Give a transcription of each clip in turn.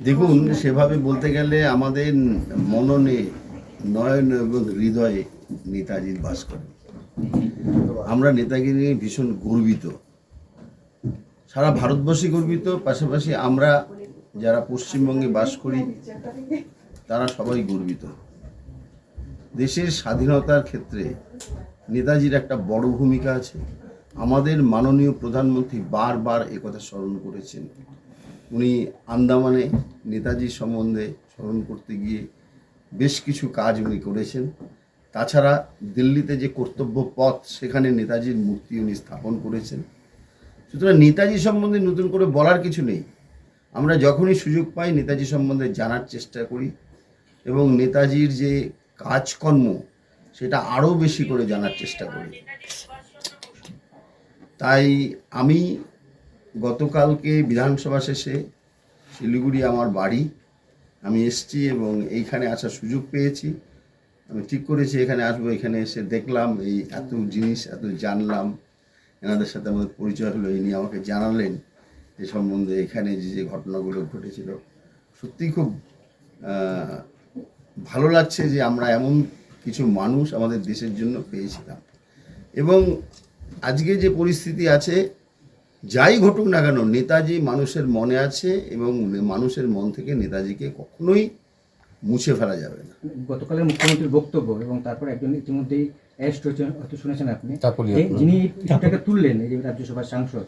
দেখুন, সেভাবে বলতে গেলে আমাদের মননে, নয়ন এবং হৃদয়ে নেতাজির বাস করে। আমরা নেতাকে নিয়ে ভীষণ গর্বিত, সারা ভারতবর্ষে গর্বিত। পাশাপাশি আমরা যারা পশ্চিমবঙ্গে বাস করি তারা সবাই গর্বিত। দেশের স্বাধীনতার ক্ষেত্রে নেতাজির একটা বড় ভূমিকা আছে। আমাদের মাননীয় প্রধানমন্ত্রী বারবার একথা স্মরণ করেছেন। উনি আন্দামানে নেতাজির সম্বন্ধে স্মরণ করতে গিয়ে বেশ কিছু কাজ উনি করেছেন। তাছাড়া দিল্লিতে যে কর্তব্য পথ, সেখানে নেতাজির মূর্তি উনি স্থাপন করেছেন। সুতরাং নেতাজি সম্বন্ধে নতুন করে বলার কিছু নেই। আমরা যখনই সুযোগ পাই নেতাজি সম্বন্ধে জানার চেষ্টা করি এবং নেতাজির যে কাজকর্ম সেটা আরও বেশি করে জানার চেষ্টা করি। তাই আমি গতকালকে বিধানসভা শেষে শিলিগুড়ি আমার বাড়ি, আমি এসেছি এবং এইখানে আসার সুযোগ পেয়েছি। আমি ঠিক করেছি এখানে আসবো। এখানে এসে দেখলাম এই এত জিনিস, এত জানলাম, এনাদের সাথে আমাদের পরিচয় হলো। ইনি আমাকে জানালেন এ সম্বন্ধে, এখানে যে যে ঘটনাগুলো ঘটেছিল। সত্যিই খুব ভালো লাগছে যে আমরা এমন কিছু মানুষ আমাদের দেশের জন্য পেয়েছিলাম। এবং আজকে যে পরিস্থিতি আছে, যাই ঘটুক না কেন, নেতাজি মানুষের মনে আছে এবং মানুষের মন থেকে নেতাজিকে কখনোই মুছে ফেলা যাবে না। গতকালের মুখ্যমন্ত্রীর বক্তব্য এবং তারপর একজন ইতিমধ্যেই অ্যারেস্ট হয়েছেন, হয়তো শুনেছেন আপনি, চাকুলিয়া। যিনি ইস্যুটাকে তুললেন, এই যে রাজ্যসভার সাংসদ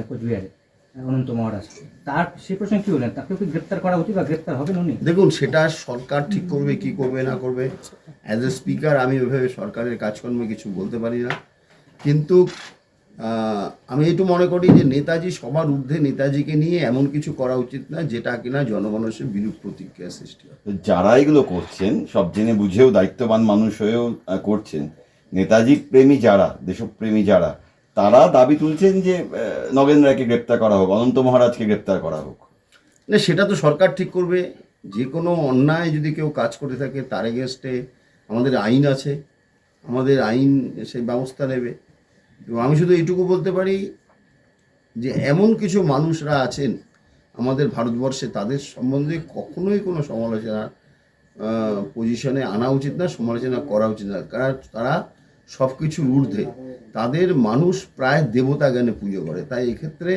কোচবিহারে অনন্ত মহারাজ, তার সেই প্রসঙ্গে কী বলেন? তাকেও কি গ্রেপ্তার করা উচিত বা গ্রেপ্তার হবেন উনি? দেখুন, সেটা সরকার ঠিক করবে, কি করবে না করবে। অ্যাজ এ স্পিকার আমি ওইভাবে সরকারের কাজকর্মে কিছু বলতে পারি না। কিন্তু আমি একটু মনে করি যে নেতাজি সবার ঊর্ধ্বে, নেতাজিকে নিয়ে এমন কিছু করা উচিত না যেটা কিনা জনমানুষের বিরূপ প্রতিক্রিয়া সৃষ্টি হয়। যারা এগুলো করছেন সব জেনে বুঝেও দায়িত্ববান মানুষ হয়েও করছেন। নেতাজি প্রেমী যারা, দেশপ্রেমী যারা, তারা দাবি তুলছেন যে নগেন রায়কে গ্রেপ্তার করা হোক, অনন্ত মহারাজকে গ্রেপ্তার করা হোক। না, সেটা তো সরকার ঠিক করবে। যে কোনো অন্যায় যদি কেউ কাজ করে থাকে তার এগেনস্টে আমাদের আইন আছে, আমাদের আইন সেই ব্যবস্থা নেবে। এবং আমি শুধু এইটুকু বলতে পারি যে এমন কিছু মানুষরা আছেন আমাদের ভারতবর্ষে, তাদের সম্বন্ধে কখনোই কোনো সমালোচনা পজিশনে আনা উচিত না, সমালোচনা করা উচিত না। কারণ তারা সব কিছুর ঊর্ধ্বে, তাদের মানুষ প্রায় দেবতা জ্ঞানে পুজো করে। তাই এক্ষেত্রে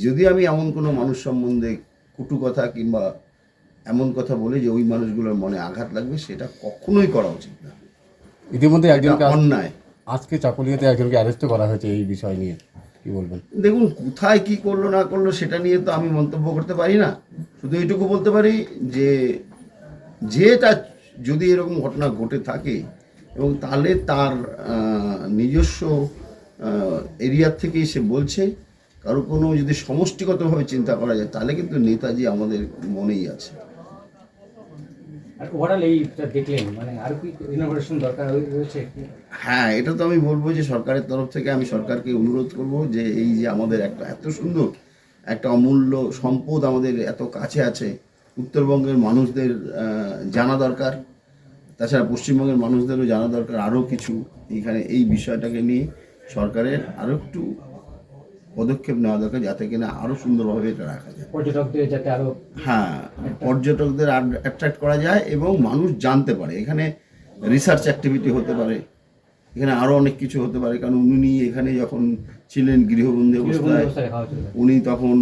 যদি আমি এমন কোনো মানুষ সম্বন্ধে কটু কথা কিংবা এমন কথা বলি যে ওই মানুষগুলোর মনে আঘাত লাগবে, সেটা কখনোই করা উচিত না। ইতিমধ্যে একজনকে অন্যায়। আজকে চাকুলিয়াতে একজনকে অ্যারেস্ট করা হয়েছে এই বিষয় নিয়ে, কি বলবেন? দেখুন, কোথায় কি করলো না করলো সেটা নিয়ে তো আমি মন্তব্য করতে পারি না। শুধু এইটুকু বলতে পারি যে যেটা যদি এরকম ঘটনা ঘটে থাকে এবং তাহলে তার নিজস্ব এরিয়ার থেকেই সে বলছে, কারো কোনো যদি সমষ্টিগতভাবে চিন্তা করা যায় তাহলে কিন্তু নেতাজি আমাদের মনেই আছে। আর ওভারঅল এইটা দেখলেন, মানে আর কি ইনোভেশন দরকার রয়েছে? হ্যাঁ, এটা তো আমি বলবো যে সরকারের তরফ থেকে আমি সরকারকে অনুরোধ করব যে এই যে আমাদের একটা এত সুন্দর একটা অমূল্য সম্পদ আমাদের এত কাছে আছে, উত্তরবঙ্গের মানুষদের জানা দরকার। তাছাড়া পশ্চিমবঙ্গের মানুষদেরও জানা দরকার আরও কিছু। এইখানে এই বিষয়টাকে নিয়ে সরকারের আরও একটু পদক্ষেপ নেওয়া দরকার, যাতে কিনা আরও সুন্দরভাবে এটা রাখা যায়। পর্যটকদের যাতে আরও, হ্যাঁ, পর্যটকদের অ্যাট্রাক্ট করা যায় এবং মানুষ জানতে পারে। এখানে রিসার্চ অ্যাক্টিভিটি হতে পারে, এখানে আরও অনেক কিছু হতে পারে। কারণ উনি এখানে যখন ছিলেন গৃহবন্দী অবস্থায়, উনি তখন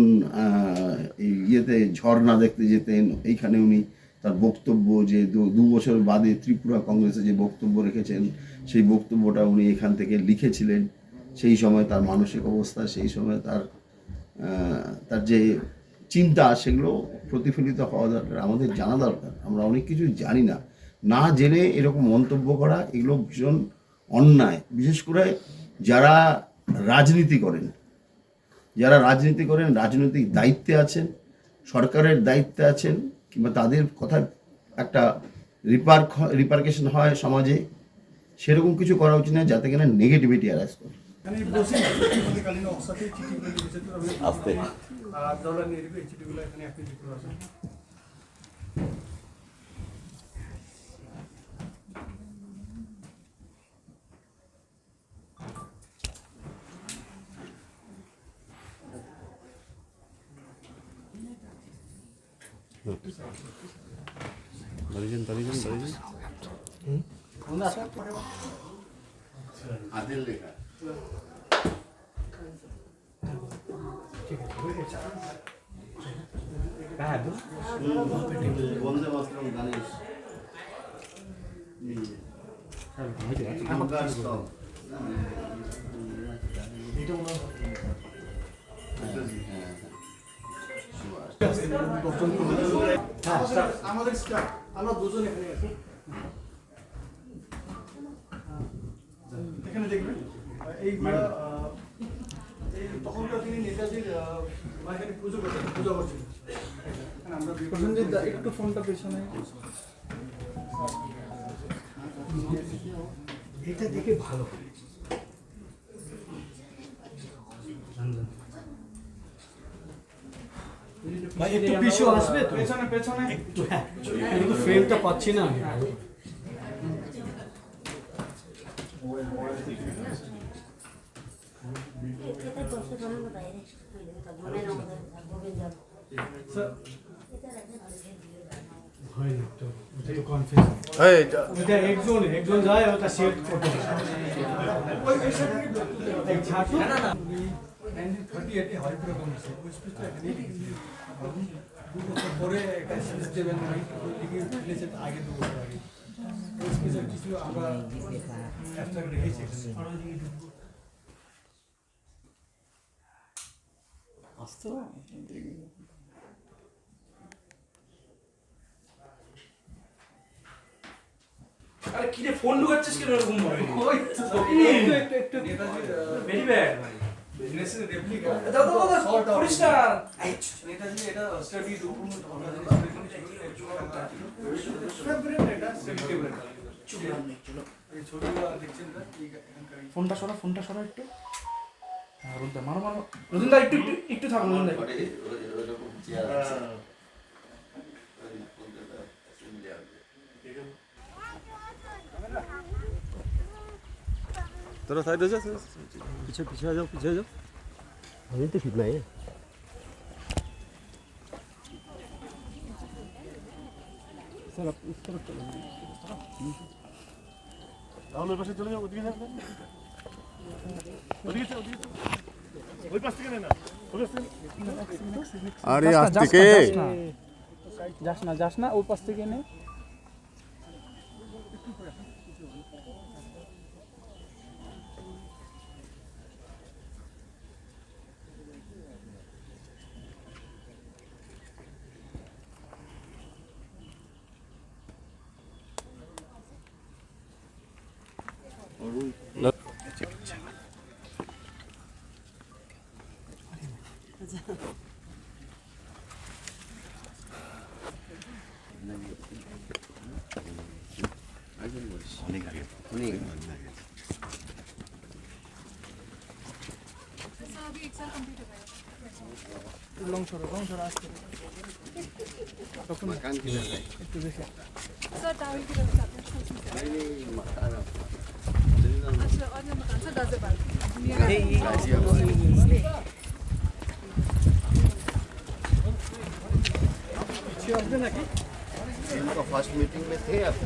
এই ইয়েতে ঝর্ণা দেখতে যেতেন। এইখানে উনি তার বক্তব্য যে 2 বছর বাদে ত্রিপুরা কংগ্রেসে যে বক্তব্য রেখেছেন, সেই বক্তব্যটা উনি এখান থেকে লিখেছিলেন। সেই সময় তার মানসিক অবস্থা, সেই সময় তার যে চিন্তা, সেগুলো প্রতিফলিত হওয়া দরকার, আমাদের জানা দরকার। আমরা অনেক কিছু জানি না, না জেনে এরকম মন্তব্য করা এগুলো ভীষণ অন্যায়। বিশেষ করে যারা রাজনীতি করেন, রাজনৈতিক দায়িত্বে আছেন, সরকারের দায়িত্বে আছেন, কিংবা তাদের কথা একটা রিপারকেশন হয় সমাজে, সেরকম কিছু করা উচিত না যাতে কিনা নেগেটিভিটি অ্যারাইজ করে। আস্তে হাতের লেখা বন্দে মাতরম গানের গঙ্গার স্তব। আমাদের স্টাফ আমরা দুজন এখানে আছি এখানে দেখবেন এইগুলো এই তখনকার তিনি নেতাজির এখানে পুজো করছেন আমরা প্রসেনজিৎ একটু ফোনটা পেছনে এটা দেখে ভালো ভাই একটু পিছু আসবে তো পেছনে পেছনে একটু হ্যাঁ কিন্তু ফ্রেমটা পাচ্ছি না আমি হয়নি তো ওটা তো কনফিউজ এটা একজন যায় ওটা শেয়ার করতে ওই এক ছাটু না 1938 এ হরিপুরে কমিশন ওই স্পিচটা এখানে দু বছর পরে একটা স্পিচ দেবেন লিখে ফেলেছেন আগে 2 বছর আগে ওই স্পিচের কিছু আমরা অ্যাবস্ট্রাক্ট রেখেছি আসতো আরে কি রে ফোন ঢুকাচ্ছিস কেন এরকম ভাবে ওই একটু ভেরি ব্যাড বিজনেস রেপ্লিকা দাদা করিস না নেতাজি এটা স্টাডি রুম এটা স্টাডি চলো এই ছবিটা দেখছেন না ফোনটা সরা একটু হ্যাঁ রুদ্দা মারো রুদ্দা একটু থাকো রুদ্দা তোরা সাইড হয়ে যা পিছিয়ে যাও আমি তো ঠিক নাই তাহলে পাশে চলে যাও ওদিকে যাবে ওই পাশ থেকে না আরে আস্তে যাস না ওই পাশ থেকে নে লং ছড়া আসতে मकान की जगह सर टावर की तरफ जाते हैं अच्छा और ना मकान सर गाजियाबाद सीएम का फर्स्ट मीटिंग में थे आप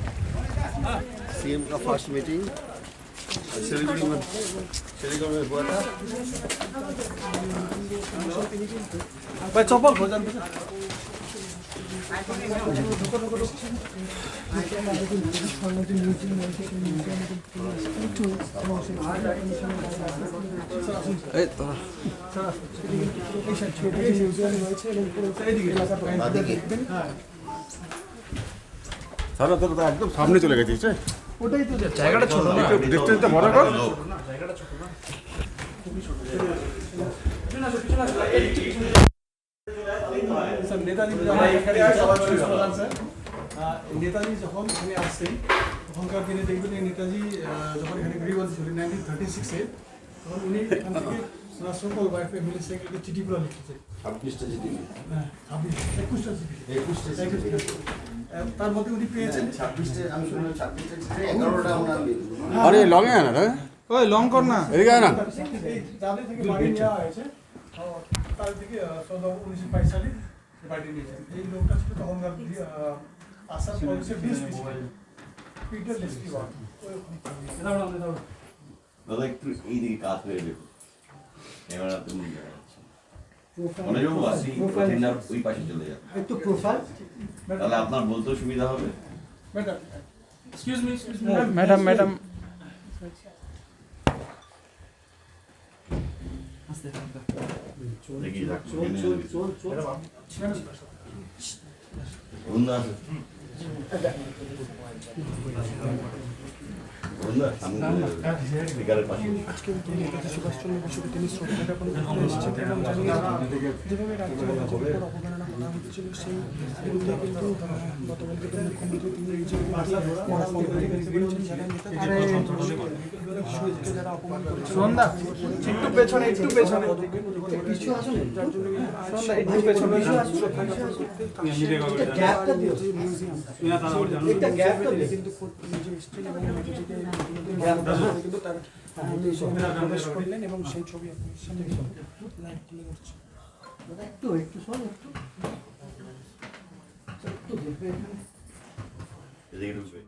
सीएम का फर्स्ट मीटिंग सिलीगुड़ी में हुआ था भाई चौपल हो जान সারা তো একদম সামনে চলে গেছিস ওটাই তো জায়গাটা ছোট না ডিস্টেন্সটা বড় কর জায়গাটা ছোট না স্যার নেতাজি নেতাজি যখন এখানে আসছেন তখনকার দিনে দেখবেন এই নেতাজি যখন এখানে গৃহবন্দী ছিলেন 1936-এ তখন উনি এখান থেকে সকল ওয়াইফ ফ্যামিলি সেক্রেটারি চিঠিগুলো লিখেছে 26টা চিঠি হ্যাঁ 21টা চিঠি তার মধ্যে উনি পেয়েছেন 26টা আমি শুনলাম 26টা চিঠি 11টা ওনার আরে লং এ না রে ওই লং কর না এদিকে আয় না যাদের থেকে বাড়ি নেওয়া হয়েছে তার থেকে 1922 সালে পার্টি নিয়েছেন এই লোকটা ছিল তখনকার আসার প্রদেশের ডিএসপি পিটার ডিএসপি দাদা একটু এইদিকে কাজ হয়ে দেখুন ক্যামেরা তো মনে যাচ্ছে মনোযোগ আসি ওই পাশে চলে যাবে একটু প্রোফাইল তাহলে আপনার বলতেও সুবিধা হবে। ম্যাডাম এক্সকিউজ মি ম্যাডাম দেখি বন্ধুরা স্পিকারের পাশে আজকে নেতাজি সুভাষচন্দ্র বসুকে তিনি শ্রদ্ধা জ্ঞাপন করতে এসেছেন এবং জানিয়েছেন যেভাবে রাজ্যে নেতাজির উপর অবমাননা করা হচ্ছিল সেই বিরুদ্ধে কিন্তু গতকালকে তো মুখ্যমন্ত্রী তিনি নিজেই মরা মন্তব্য করেছেন যারা নেতাজি শহীদকে যারা অপমান করেছে একটু পেছনে কিছু আসুন যার জন্য একটু পেছনে কিন্তু নিজে এসেছেন এবং নেতাজিকে কিন্তু তার প্রবেশ করলেন এবং সেই ছবি আপনার সামনে লাইভ তুলে ধরছে এদিকে ঢুকবে।